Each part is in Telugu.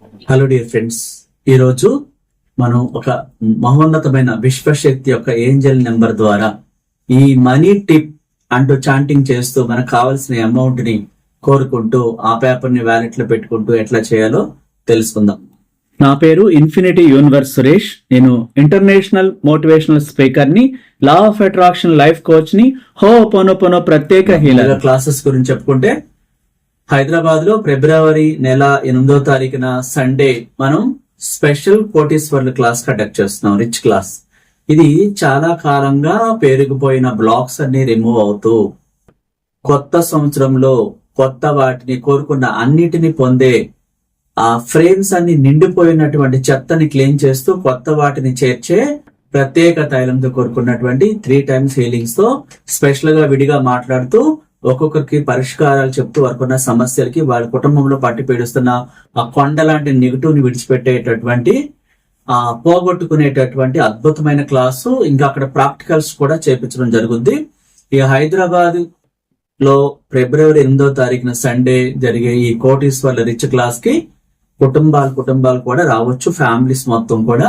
హలో డియర్ ఫ్రెండ్స్, ఈరోజు మనం ఒక మహోన్నతమైన విశ్వశక్తి యొక్క ఏంజల్ నెంబర్ ద్వారా ఈ మనీ టిప్ అంటూ చాంటింగ్ చేస్తూ మనకు కావాల్సిన అమౌంట్ ని కోరుకుంటూ ఆ పేపర్ ని వ్యాలెట్ లో పెట్టుకుంటూ ఎట్లా చేయాలో తెలుసుకుందాం. నా పేరు ఇన్ఫినిటీ యూనివర్స్ సురేష్. నేను ఇంటర్నేషనల్ మోటివేషనల్ స్పీకర్ ని, law of attraction life coach ని, హోపోనోపోనో ప్రత్యేక హీలర్. క్లాసెస్ గురించి చెప్పుకుంటే హైదరాబాద్ లో ఫిబ్రవరి నెల 8వ తారీఖున సండే మనం స్పెషల్ కోటీశ్వర్ల క్లాస్ కండక్ట్ చేస్తున్నాం. Rich class. ఇది చాలా కాలంగా పేరుకుపోయిన బ్లాక్స్ అన్ని రిమూవ్ అవుతూ కొత్త సంవత్సరంలో కొత్త వాటిని కోరుకున్న అన్నిటిని పొందే ఆ ఫ్రేమ్స్ అన్ని నిండిపోయినటువంటి చెత్తని క్లీన్ చేస్తూ కొత్త వాటిని చేర్చే ప్రత్యేక తైలంతో కోరుకున్నటువంటి 3 times హీలింగ్స్ తో స్పెషల్ గా విడిగా మాట్లాడుతూ ఒక్కొక్కరికి పరిష్కారాలు చెప్తూ వారికున్న సమస్యలకి వాళ్ళ కుటుంబంలో పట్టి పీడిస్తున్న ఆ కొండ లాంటి నెగిటివ్ ని విడిచిపెట్టేటటువంటి పోగొట్టుకునేటటువంటి అద్భుతమైన క్లాసు. ఇంకా అక్కడ ప్రాక్టికల్స్ కూడా చేపించడం జరుగుద్ది. ఈ హైదరాబాద్ లో ఫిబ్రవరి 8వ తారీఖున సండే జరిగే ఈ కోటీశ్వర్ల రిచ్ క్లాస్ కి కుటుంబాలు కూడా రావచ్చు. ఫ్యామిలీస్ మొత్తం కూడా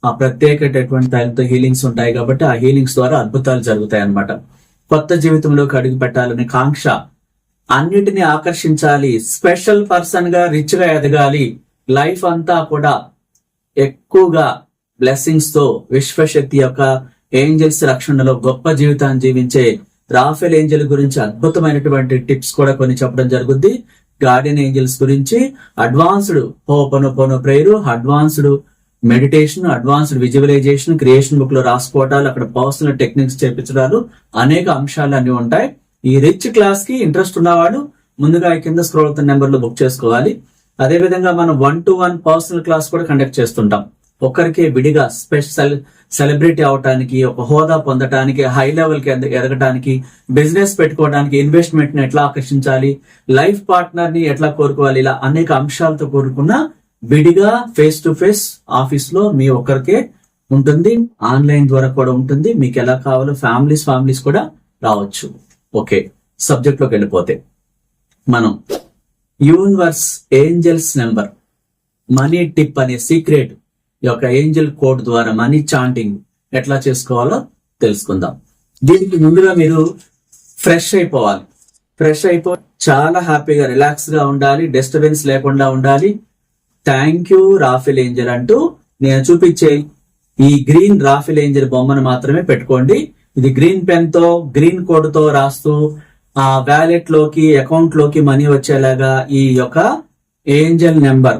ఆ ప్రత్యేకమైనటువంటి తైలంతో హీలింగ్స్ ఉంటాయి కాబట్టి ఆ హీలింగ్స్ ద్వారా అద్భుతాలు జరుగుతాయి అన్నమాట. కొత్త జీవితంలోకి అడుగు పెట్టాలనే కాంక్ష, అన్నిటిని ఆకర్షించాలి, స్పెషల్ పర్సన్ గా రిచ్ గా ఎదగాలి, లైఫ్ అంతా కూడా ఎక్కువగా బ్లెస్సింగ్స్ తో విశ్వశక్తి యొక్క ఏంజల్స్ రక్షణలో గొప్ప జీవితాన్ని జీవించే రాఫెల్ ఏంజల్ గురించి అద్భుతమైనటువంటి టిప్స్ కూడా కొన్ని చెప్పడం జరుగుద్ది. గార్డియన్ ఏంజల్స్ గురించి advanced Ho'oponopono prayer, advanced meditation, advanced visualisation, creation book లో రాసుకోవటాలు, అక్కడ పర్సనల్ టెక్నిక్స్ చేపించడాలు, అనేక అంశాలు అన్ని ఉంటాయి. ఈ రిచ్ క్లాస్ కి ఇంట్రెస్ట్ ఉన్నవాడు ముందుగా కింద స్క్రోల్ అవుతున్న నెంబర్ లో బుక్ చేసుకోవాలి. అదే విధంగా మనం 1-to-1 పర్సనల్ క్లాస్ కూడా కండక్ట్ చేస్తుంటాం. ఒక్కరికి విడిగా స్పెషల్ సెలబ్రిటీ అవటానికి, ఒక హోదా పొందటానికి, హై లెవెల్ కి ఎదగటానికి, బిజినెస్ పెట్టుకోవడానికి, ఇన్వెస్ట్మెంట్ ని ఎట్లా ఆకర్షించాలి, లైఫ్ పార్ట్నర్ ని ఎట్లా కోరుకోవాలి, ఇలా అనేక అంశాలతో కూడుకున్న విడిగా ఫేస్ టు ఫేస్ ఆఫీస్ లో మీ ఒక్కరికే ఉంటుంది. ఆన్లైన్ ద్వారా కూడా ఉంటుంది. మీకు ఎలా కావాలో ఫ్యామిలీస్ కూడా రావచ్చు. ఓకే, సబ్జెక్ట్ లోకి వెళ్ళిపోతే మనం universe angels number money tip అనే సీక్రెట్ యొక్క ఏంజల్ కోడ్ ద్వారా మనీ చాంటింగ్ ఎట్లా చేసుకోవాలో తెలుసుకుందాం. దీనికి ముందుగా మీరు ఫ్రెష్ అయిపోయి చాలా హ్యాపీగా రిలాక్స్ గా ఉండాలి. డిస్టర్బెన్స్ లేకుండా ఉండాలి. థ్యాంక్ యూ రాఫెల్ ఏంజల్ అంటూ నేను చూపించే ఈ గ్రీన్ రాఫెల్ ఏంజల్ బొమ్మను మాత్రమే పెట్టుకోండి. ఇది గ్రీన్ పెన్ తో, గ్రీన్ కోడ్ తో రాస్తూ ఆ వ్యాలెట్ లోకి, అకౌంట్ లోకి మనీ వచ్చేలాగా ఈ యొక్క ఏంజల్ నెంబర్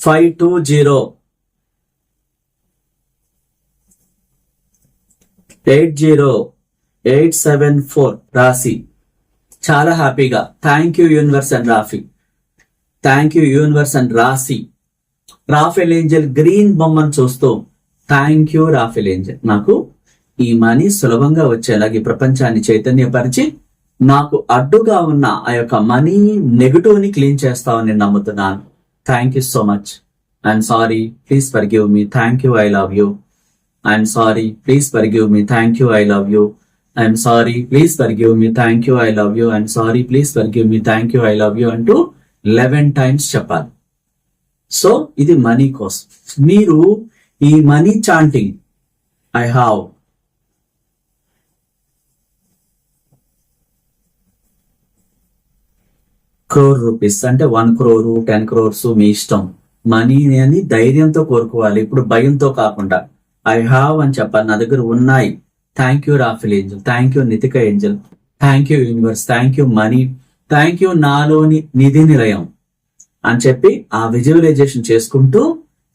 520-80874 రాసి చాలా హ్యాపీగా థ్యాంక్ యూ యూనివర్స్ అండ్ రాసి రాఫెల్ ఏంజల్ గ్రీన్ బొమ్మను చూస్తూ థ్యాంక్ యూ రాఫెల్ ఏంజల్, నాకు ఈ మనీ సులభంగా వచ్చేలాగా ఈ ప్రపంచాన్ని చైతన్యపరిచి నాకు అడ్డుగా ఉన్న ఆ యొక్క మనీ నెగటివ్ ని క్లీన్ చేస్తావని నమ్ముతున్నాను. Thank you so much. I'm sorry, please forgive me. Thank you, I love you. I'm sorry, please forgive me. Thank you, I love you. I'm sorry, please forgive me. Thank you, I love you. I'm sorry, please forgive me. Thank you, I love you అంటూ 11 times చెప్పాలి. సో ఇది మనీ కోసం. మీరు ఈ money chanting I have crore rupees అంటే 1 crore, 10 crores మీ ఇష్టం. మనీని అని ధైర్యంతో కోరుకోవాలి. ఇప్పుడు భయంతో కాకుండా ఐ హావ్ అని చెప్పాలి. నా దగ్గర ఉన్నాయి. Thank you Rafale Angel, thank you నితిక Angel, thank you universe, thank you money, thank you నాలోని నిధి నిలయం అని చెప్పి ఆ విజువలైజేషన్ చేసుకుంటూ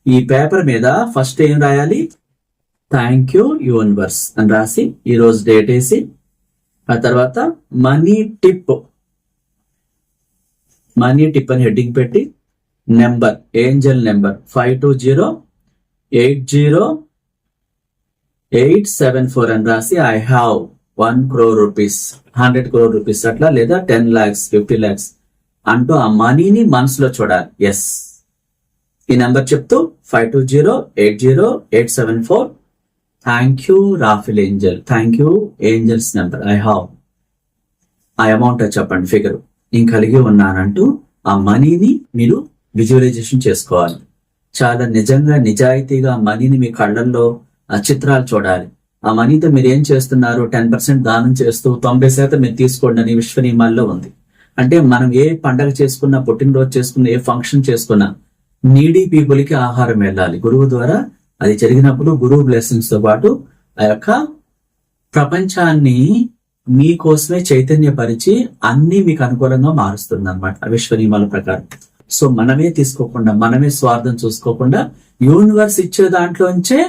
ఈ పేపర్ మీద ఫస్ట్ ఏం రాయాలి, థ్యాంక్ యూ యూనివర్స్ అని రాసి ఈ రోజు డేట్ వేసి ఆ తర్వాత మనీ టిప్ అని హెడ్డింగ్ పెట్టి నెంబర్ ఏంజల్ నెంబర్ 520-80874 అని రాసి I have 1 crore rupees, 100 crore rupees అట్లా, లేదా 10 lakhs, 50 lakhs అంటూ ఆ మనీని మనసులో చూడాలి. ఎస్, ఈ నెంబర్ చెప్తూ 520-80874 thank you Rafale Angel, thank you angels number, I have ఆ అమౌంట్ చెప్పండి, ఫిగర్ నేను కలిగి ఉన్నానంటూ ఆ మనీని మీరు విజువలైజేషన్ చేసుకోవాలి. చాలా నిజంగా నిజాయితీగా మనీని మీ కళ్ళల్లో ఆ చిత్రాలు చూడాలి. ఆ మనీతో మీరు ఏం చేస్తున్నారు, 10% దానం చేస్తూ 90% మీరు తీసుకోండి అని విశ్వ నియమాల్లో ఉంది. అంటే మనం ఏ పండగ చేసుకున్నా, పుట్టినరోజు చేసుకున్నా, ఏ ఫంక్షన్ చేసుకున్నా నీడీ పీపుల్ కి ఆహారం వెళ్ళాలి గురువు ద్వారా. అది జరిగినప్పుడు గురువు బ్లెస్సింగ్స్ తో పాటు ఆ యొక్క ప్రపంచాన్ని మీకోసమే చైతన్యపరిచి అన్ని మీకు అనుకూలంగా మారుస్తుంది అనమాట విశ్వ నియమాల ప్రకారం. సో మనమే తీసుకోకుండా, మనమే స్వార్థం చూసుకోకుండా యూనివర్స్ ఇచ్చే దాంట్లోంచే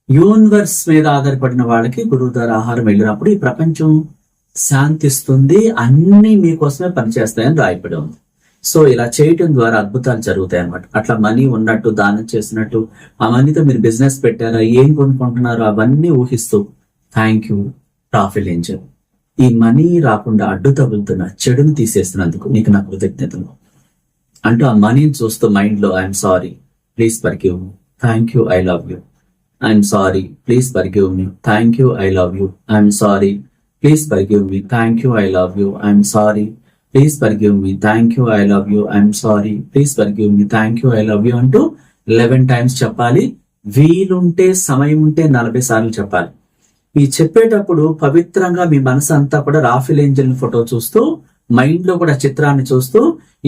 యూనివర్స్ మీద ఆధారపడిన వాళ్ళకి గురువు ద్వారా ఆహారం వెళ్ళినప్పుడు ఈ ప్రపంచం శాంతిస్తుంది, అన్ని మీకోసమే పనిచేస్తాయని రాయబడి ఉంది. సో ఇలా చేయటం ద్వారా అద్భుతాలు జరుగుతాయి అన్నమాట. అట్లా మనీ ఉన్నట్టు దానం చేసినట్టు, ఆ మనీతో మీరు బిజినెస్ పెట్టారా, ఏం కొనుక్కుంటున్నారో అవన్నీ ఊహిస్తూ థ్యాంక్ యూ రాఫెల్ ఏంజెల్, ఈ మనీ రాకుండా అడ్డు తగులుతున్న చెడును తీసేస్తున్నందుకు నీకు నా కృతజ్ఞతలు అంటూ ఆ మనీని చూస్తూ మైండ్ లో I'm sorry please forgive me, thank you I love you, I'm sorry please forgive me, thank you I love you, I'm sorry please forgive me, thank you I love you, I'm sorry please forgive me, thank you I love you, I'm sorry please forgive me, thank you I love you అంటూ 11 times చెప్పాలి. వీలుంటే సమయం ఉంటే 40 సార్లు చెప్పాలి. ఈ చెప్పేటప్పుడు పవిత్రంగా మీ మనసు అంతా కూడా రాఫెల్ ఏంజెల్ ఫోటో చూస్తూ, మైండ్ లో కూడా చిత్రాన్ని చూస్తూ,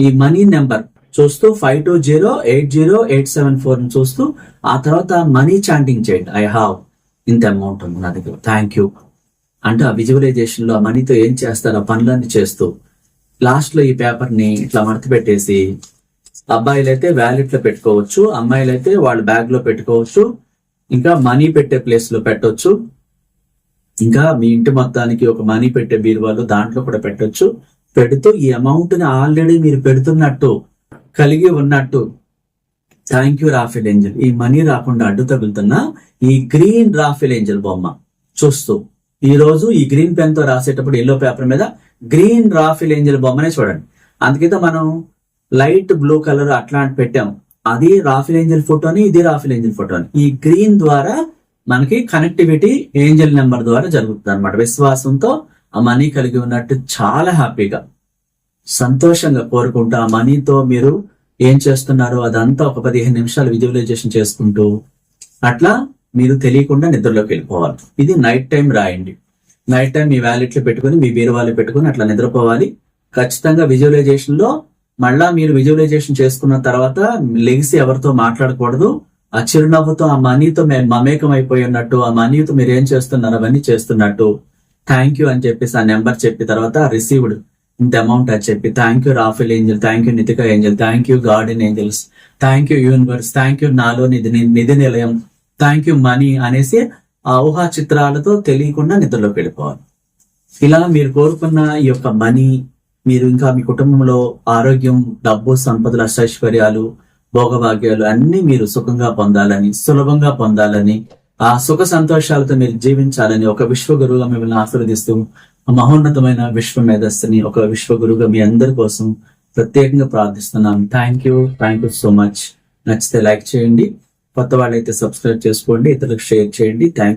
ఈ మనీ నెంబర్ చూస్తూ 52080874 చూస్తూ, ఆ తర్వాత మనీ చాంటింగ్ చేయండి. ఐ హావ్ ఇంత అమౌంట్ ఉంది నా దగ్గర, థ్యాంక్ యూ అంటే ఆ విజువలైజేషన్ లో ఆ మనీతో ఏం చేస్తారో పనులన్నీ చేస్తూ లాస్ట్ లో ఈ పేపర్ ని ఇట్లా మడత పెట్టేసి, అబ్బాయిలైతే వ్యాలెట్ లో పెట్టుకోవచ్చు, అమ్మాయిలైతే వాళ్ళ బ్యాగ్ లో పెట్టుకోవచ్చు, ఇంకా మనీ పెట్టే ప్లేస్ లో పెట్టొచ్చు, ఇంకా మీ ఇంటి మొత్తానికి ఒక మనీ పెట్టే బీరువాలు దాంట్లో కూడా పెట్టొచ్చు. పెడుతూ ఈ అమౌంట్ ని ఆల్రెడీ మీరు పెడుతున్నట్టు కలిగి ఉన్నట్టు థ్యాంక్ యూ రాఫెల్ ఏంజెల్, ఈ మనీ రాకుండా అడ్డు తగులుతున్న ఈ గ్రీన్ రాఫెల్ ఏంజెల్ బొమ్మ చూస్తూ, ఈ రోజు ఈ గ్రీన్ పెన్ తో రాసేటప్పుడు ఎల్లో పేపర్ మీద గ్రీన్ రాఫెల్ ఏంజెల్ బొమ్మనే చూడండి. అందుకైతే మనం లైట్ బ్లూ కలర్ అట్లాంటి పెట్టాం, అది రాఫెల్ ఏంజెల్ ఫోటోని, ఇది రాఫెల్ ఏంజెల్ ఫోటోని. ఈ గ్రీన్ ద్వారా మనకి కనెక్టివిటీ ఏంజెల్ నెంబర్ ద్వారా జరుగుతుంది అనమాట. విశ్వాసంతో ఆ మనీ కలిగి ఉన్నట్టు చాలా హ్యాపీగా సంతోషంగా కోరుకుంటూ ఆ మనీతో మీరు ఏం చేస్తున్నారో అదంతా ఒక 15 నిమిషాలు విజువలైజేషన్ చేసుకుంటూ అట్లా మీరు తెలియకుండా నిద్రలోకి వెళ్ళిపోవాలి. ఇది నైట్ టైం రాయండి. నైట్ టైం మీ వ్యాలెట్ లో పెట్టుకుని, మీ బీరువాలో పెట్టుకుని అట్లా నిద్రపోవాలి. ఖచ్చితంగా విజువలైజేషన్ లో మళ్ళా మీరు విజువలైజేషన్ చేసుకున్న తర్వాత లెగిసి ఎవరితో మాట్లాడకూడదు. ఆ చిరునవ్వుతో ఆ మనీతో మమేకం అయిపోయి ఉన్నట్టు, ఆ మనీతో మీరు ఏం చేస్తున్నారు అవన్నీ చేస్తున్నట్టు థ్యాంక్ యూ అని చెప్పేసి ఆ నెంబర్ చెప్పిన తర్వాత రిసీవ్డ్ ఇంత అమౌంట్ అని చెప్పి thank you Raphael angel, thank you నితిక angel, thank you guardian angels, thank you universe, thank you నాలో నిధి నిలయం, థ్యాంక్ యూ మనీ అనేసి ఆ ఊహా చిత్రాలతో తెలియకుండా నిద్రలోకి వెళ్ళిపోవాలి. ఇలా మీరు కోరుకున్న ఈ యొక్క మనీ, మీరు ఇంకా మీ కుటుంబంలో ఆరోగ్యం, డబ్బు, సంపదలు, అష్టైశ్వర్యాలు, భోగభాగ్యాలు అన్ని మీరు సుఖంగా పొందాలని, సులభంగా పొందాలని, ఆ సుఖ సంతోషాలతో మీరు జీవించాలని ఒక విశ్వగురువుగా మిమ్మల్ని ఆశీర్వదిస్తూ మహోన్నతమైన విశ్వ మేధస్సుని ఒక విశ్వగురువుగా మీ అందరి కోసం ప్రత్యేకంగా ప్రార్థిస్తున్నాను. Thank you so much. నచ్చితే లైక్ చేయండి, కొత్త వాళ్ళైతే సబ్స్క్రైబ్ చేసుకోండి, ఇతరులకు షేర్ చేయండి. థ్యాంక్